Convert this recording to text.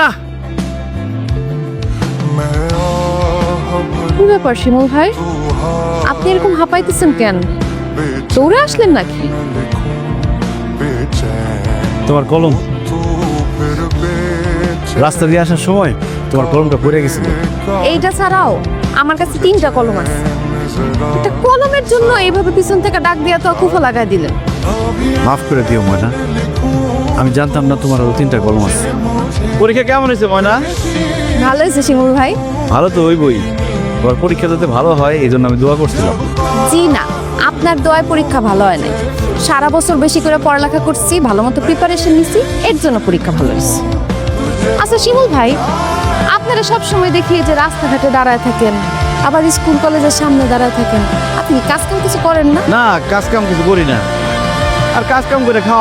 না কি ব্যাপার শিমুল ভাই, আপনি এরকম হাঁপাইতেছেন কেন? দৌড়ে আসলেন নাকি? তোমার কলম রাস্তা দিয়ে আসার সময় তোমার কলমটা পড়ে গেছিল। এইটা ছাড়াও আমার কাছে 3টা কলম আছে। একটা কলমের জন্য এইভাবে পিছন থেকে ডাক দিয়া তো কুফা লাগাই দিলেন। মাফ করে দিও ময়না, আমি জানতাম না তোমার আরো 3টা কলম আছে। পরীক্ষা কেমন হয়েছে ময়না? ভালো হয়েছে শিমুল ভাই। ভালো তো হইবই, তোমার পরীক্ষা যাতে ভালো হয় এই জন্য আমি দোয়া করছিলাম। জি না, আপনার দোয়ায় পরীক্ষা ভালো হয় নাই। সারা বছর বেশি করে পড়ালেখা করছি, ভালো মতো প্রিপারেশন নিছি, এর জন্য পরীক্ষা ভালো হয়েছে। আচ্ছা শিমুল ভাই, আপনারা সব সময় দেখি যে রাস্তাঘাটে দাঁড়ায় থাকেন, আবার স্কুল কলেজের সামনে দাঁড়ায় থাকেন, আপনি কাজ কাম কিছু করেন না? না, কাজ কাম কিছু করি না, আর কাজ কাম করে খাওয়া